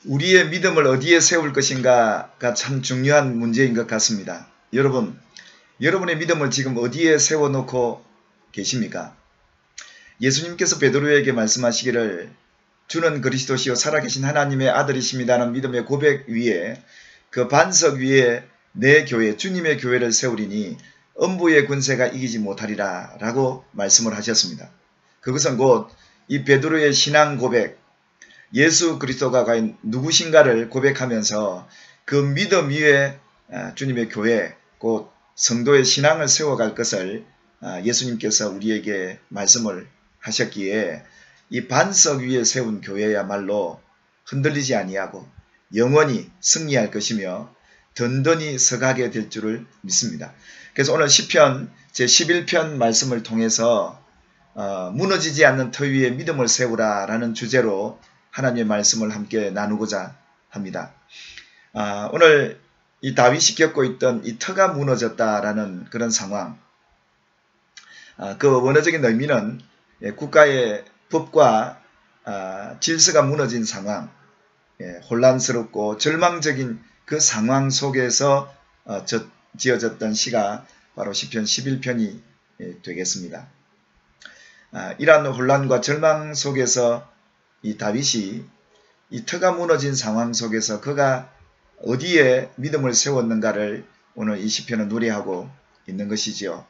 우리의 믿음을 어디에 세울 것인가가 참 중요한 문제인 것 같습니다. 여러분의 믿음을 지금 어디에 세워놓고 계십니까? 예수님께서 베드로에게 말씀하시기를 주는 그리스도시요 살아계신 하나님의 아들이십니다는 믿음의 고백 위에 그 반석 위에 내 교회 주님의 교회를 세우리니 음부의 군세가 이기지 못하리라 라고 말씀을 하셨습니다. 그것은 곧 이 베드로의 신앙 고백, 예수 그리스도가 과연 누구신가를 고백하면서 그 믿음 위에 주님의 교회 곧 성도의 신앙을 세워갈 것을 예수님께서 우리에게 말씀을 하셨기에 이 반석 위에 세운 교회야말로 흔들리지 아니하고 영원히 승리할 것이며 든든히 서가게 될 줄을 믿습니다. 그래서 오늘 시편 제11편 말씀을 통해서 무너지지 않는 터 위에 믿음을 세우라 라는 주제로 하나님의 말씀을 함께 나누고자 합니다. 오늘 이 다윗이 겪고 있던 이 터가 무너졌다라는 그런 상황, 그 원어적인 의미는 국가의 법과 질서가 무너진 상황, 혼란스럽고 절망적인 그 상황 속에서 지어졌던 시가 바로 시편 11편이 되겠습니다. 이러한 혼란과 절망 속에서 이 다윗이 이 터가 무너진 상황 속에서 그가 어디에 믿음을 세웠는가를 오늘 이 시편은 노래하고 있는 것이지요.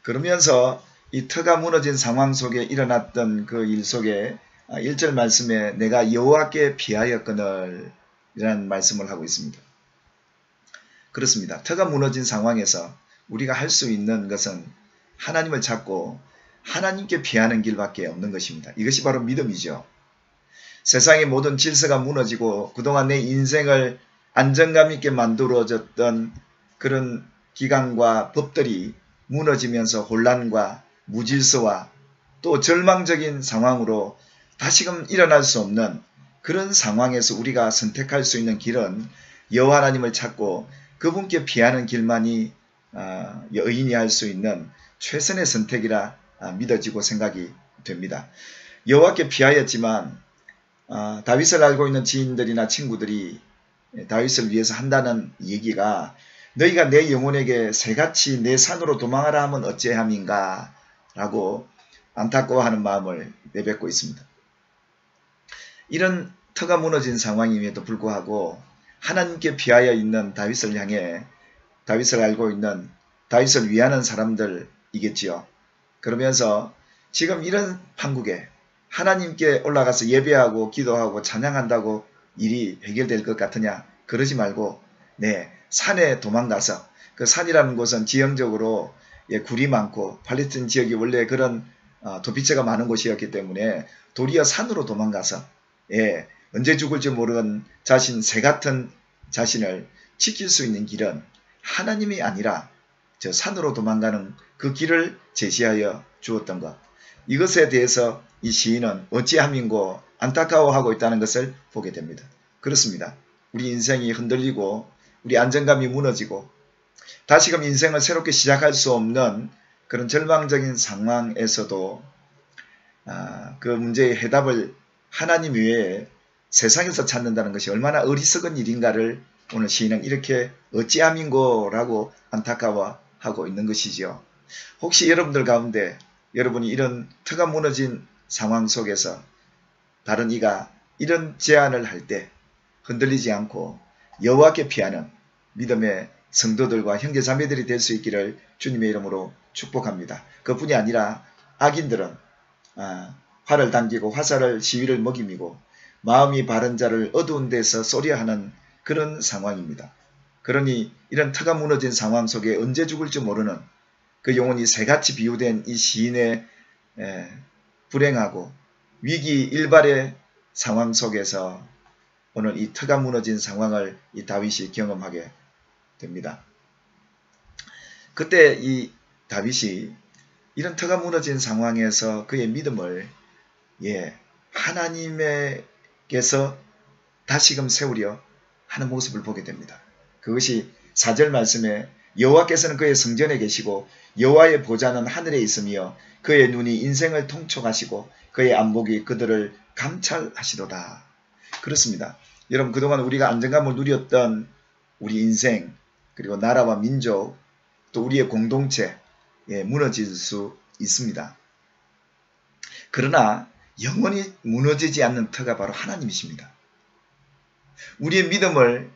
그러면서 이 터가 무너진 상황 속에 일어났던 그 일 속에 1절 말씀에 내가 여호와께 피하였거늘 이라는 말씀을 하고 있습니다. 그렇습니다. 터가 무너진 상황에서 우리가 할 수 있는 것은 하나님을 찾고 하나님께 피하는 길밖에 없는 것입니다. 이것이 바로 믿음이죠. 세상의 모든 질서가 무너지고 그동안 내 인생을 안정감 있게 만들어졌던 그런 기관과 법들이 무너지면서 혼란과 무질서와 또 절망적인 상황으로 다시금 일어날 수 없는 그런 상황에서 우리가 선택할 수 있는 길은 여호와 하나님을 찾고 그분께 피하는 길만이 여인이 할 수 있는 최선의 선택이라 믿어지고 생각이 됩니다. 여호와께 피하였지만 다윗을 알고 있는 지인들이나 친구들이 다윗을 위해서 한다는 얘기가 너희가 내 영혼에게 새같이 내 산으로 도망하라 하면 어찌함인가 라고 안타까워하는 마음을 내뱉고 있습니다. 이런 터가 무너진 상황임에도 불구하고 하나님께 피하여 있는 다윗을 향해 다윗을 알고 있는 다윗을 위하는 사람들이겠지요. 그러면서 지금 이런 판국에 하나님께 올라가서 예배하고 기도하고 찬양한다고 일이 해결될 것 같으냐? 그러지 말고 산에 도망가서 그 산이라는 곳은 지형적으로 굴이 많고 팔레스타인 지역이 원래 그런 도피처가 많은 곳이었기 때문에 도리어 산으로 도망가서 언제 죽을지 모르는 새 같은 자신을 지킬 수 있는 길은 하나님이 아니라 저 산으로 도망가는 그 길을 제시하여 주었던 것. 이것에 대해서 이 시인은 어찌함인고 안타까워하고 있다는 것을 보게 됩니다. 그렇습니다. 우리 인생이 흔들리고 우리 안정감이 무너지고 다시금 인생을 새롭게 시작할 수 없는 그런 절망적인 상황에서도 그 문제의 해답을 하나님 외에 세상에서 찾는다는 것이 얼마나 어리석은 일인가를 오늘 시인은 이렇게 어찌함인고라고 안타까워하고 있는 것이지요. 혹시 여러분들 가운데 여러분이 이런 터가 무너진 상황 속에서 다른 이가 이런 제안을 할 때 흔들리지 않고 여호와께 피하는 믿음의 성도들과 형제자매들이 될 수 있기를 주님의 이름으로 축복합니다. 그뿐이 아니라 악인들은 활을 당기고 화살을 시위를 먹이고 마음이 바른 자를 어두운 데서 쏘려하는 그런 상황입니다. 그러니 이런 터가 무너진 상황 속에 언제 죽을지 모르는 그 영혼이 새같이 비유된 이 시인의 불행하고 위기 일발의 상황 속에서 오늘 이 터가 무너진 상황을 이 다윗이 경험하게 됩니다. 그때 이 다윗이 이런 터가 무너진 상황에서 그의 믿음을 하나님께서 다시금 세우려 하는 모습을 보게 됩니다. 그것이 4절 말씀에 여호와께서는 그의 성전에 계시고 여호와의 보좌는 하늘에 있으며 그의 눈이 인생을 통촉하시고 그의 안목이 그들을 감찰하시도다. 그렇습니다. 여러분 그동안 우리가 안정감을 누렸던 우리 인생 그리고 나라와 민족 또 우리의 공동체 무너질 수 있습니다. 그러나 영원히 무너지지 않는 터가 바로 하나님이십니다. 우리의 믿음을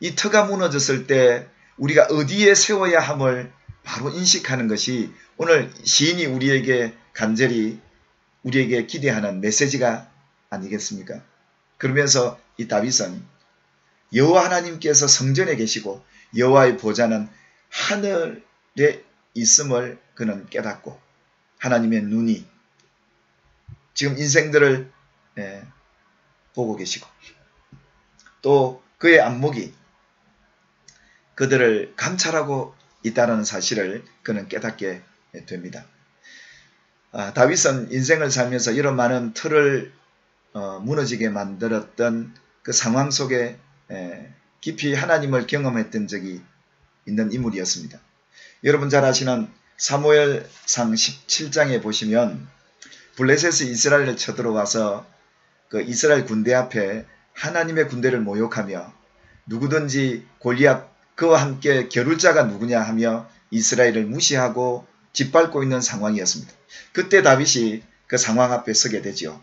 이 터가 무너졌을 때 우리가 어디에 세워야 함을 바로 인식하는 것이 오늘 시인이 우리에게 간절히 우리에게 기대하는 메시지가 아니겠습니까? 그러면서 이 다윗은 여호와 하나님께서 성전에 계시고 여호와의 보좌는 하늘에 있음을 그는 깨닫고 하나님의 눈이 지금 인생들을 보고 계시고 또 그의 안목이 그들을 감찰하고 있다는 사실을 그는 깨닫게 됩니다. 다윗은 인생을 살면서 이런 많은 틀을 무너지게 만들었던 그 상황 속에 깊이 하나님을 경험했던 적이 있는 인물이었습니다. 여러분 잘 아시는 사무엘상 17장에 보시면 블레셋이 이스라엘을 쳐들어와서 그 이스라엘 군대 앞에 하나님의 군대를 모욕하며 누구든지 골리앗 그와 함께 겨룰 자가 누구냐 하며 이스라엘을 무시하고 짓밟고 있는 상황이었습니다. 그때 다윗이 그 상황 앞에 서게 되죠.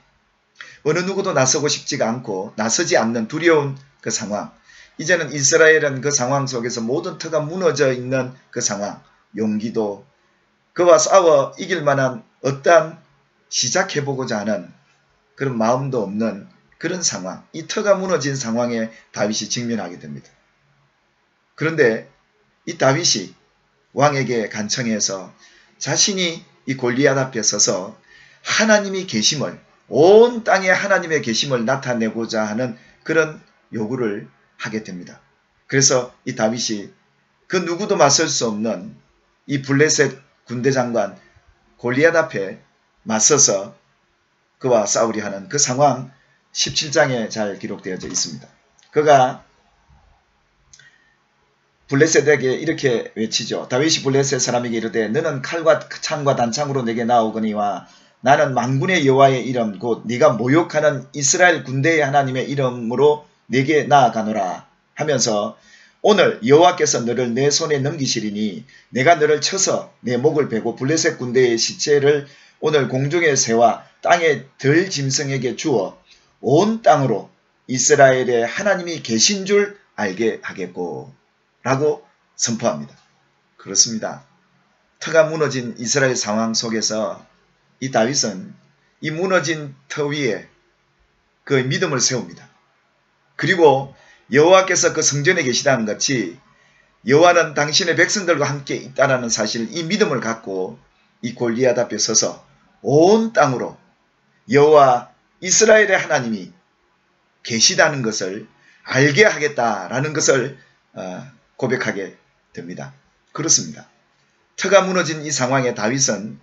어느 누구도 나서고 싶지가 않고 나서지 않는 두려운 그 상황. 이제는 이스라엘은 그 상황 속에서 모든 터가 무너져 있는 그 상황. 용기도 그와 싸워 이길 만한 어떠한 시작해보고자 하는 그런 마음도 없는 그런 상황. 이 터가 무너진 상황에 다윗이 직면하게 됩니다. 그런데 이 다윗이 왕에게 간청해서 자신이 이 골리앗 앞에 서서 하나님이 계심을 온 땅에 하나님의 계심을 나타내고자 하는 그런 요구를 하게 됩니다. 그래서 이 다윗이 그 누구도 맞설 수 없는 이 블레셋 군대 장관 골리앗 앞에 맞서서 그와 싸우려 하는 그 상황 17장에 잘 기록되어져 있습니다. 그가 블레셋에게 이렇게 외치죠. 다윗이 블레셋 사람에게 이르되 너는 칼과 창과 단창으로 내게 나오거니와 나는 만군의 여호와의 이름 곧 네가 모욕하는 이스라엘 군대의 하나님의 이름으로 내게 나아가노라 하면서 오늘 여호와께서 너를 내 손에 넘기시리니 내가 너를 쳐서 내 목을 베고 블레셋 군대의 시체를 오늘 공중의 새와 땅의 들 짐승에게 주어 온 땅으로 이스라엘의 하나님이 계신 줄 알게 하겠고 라고 선포합니다. 그렇습니다. 터가 무너진 이스라엘 상황 속에서 이 다윗은 이 무너진 터 위에 그 믿음을 세웁니다. 그리고 여호와께서 그 성전에 계시다는 같이 여호와는 당신의 백성들과 함께 있다는 사실 이 믿음을 갖고 이 골리앗 앞에 서서 온 땅으로 여호와 이스라엘의 하나님이 계시다는 것을 알게 하겠다라는 것을 고백하게 됩니다. 그렇습니다. 터가 무너진 이 상황에 다윗은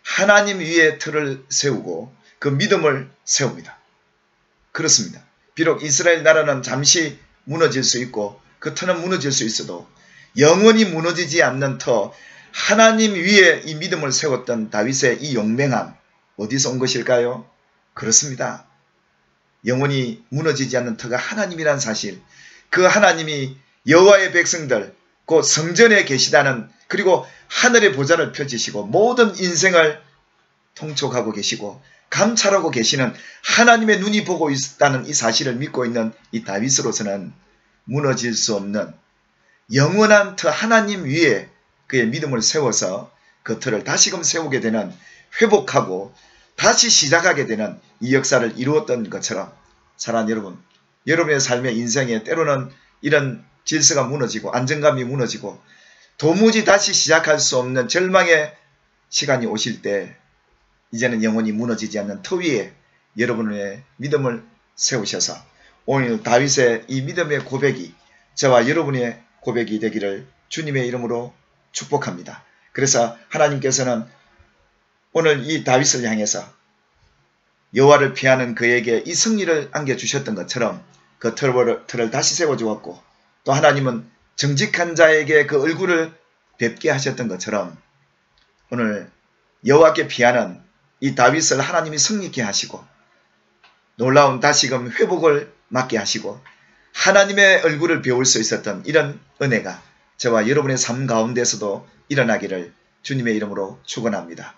하나님 위에 터를 세우고 그 믿음을 세웁니다. 그렇습니다. 비록 이스라엘 나라는 잠시 무너질 수 있고 그 터는 무너질 수 있어도 영원히 무너지지 않는 터 하나님 위에 이 믿음을 세웠던 다윗의 이 용맹함 어디서 온 것일까요? 그렇습니다. 영원히 무너지지 않는 터가 하나님이란 사실 그 하나님이 여호와의 백성들 곧 성전에 계시다는 그리고 하늘의 보좌를 펼치시고 모든 인생을 통촉하고 계시고 감찰하고 계시는 하나님의 눈이 보고 있다는 이 사실을 믿고 있는 이 다윗으로서는 무너질 수 없는 영원한 터 하나님 위에 그의 믿음을 세워서 그 터를 다시금 세우게 되는 회복하고 다시 시작하게 되는 이 역사를 이루었던 것처럼 사랑하는 여러분, 여러분의 삶의 인생에 때로는 이런 질서가 무너지고 안정감이 무너지고 도무지 다시 시작할 수 없는 절망의 시간이 오실 때 이제는 영원히 무너지지 않는 터 위에 여러분의 믿음을 세우셔서 오늘 다윗의 이 믿음의 고백이 저와 여러분의 고백이 되기를 주님의 이름으로 축복합니다. 그래서 하나님께서는 오늘 이 다윗을 향해서 여호와를 피하는 그에게 이 승리를 안겨주셨던 것처럼 그 틀을 다시 세워주었고 또 하나님은 정직한 자에게 그 얼굴을 뵙게 하셨던 것처럼 오늘 여호와께 피하는 이 다윗을 하나님이 승리케 하시고 놀라운 다시금 회복을 맞게 하시고 하나님의 얼굴을 배울 수 있었던 이런 은혜가 저와 여러분의 삶 가운데서도 일어나기를 주님의 이름으로 축원합니다.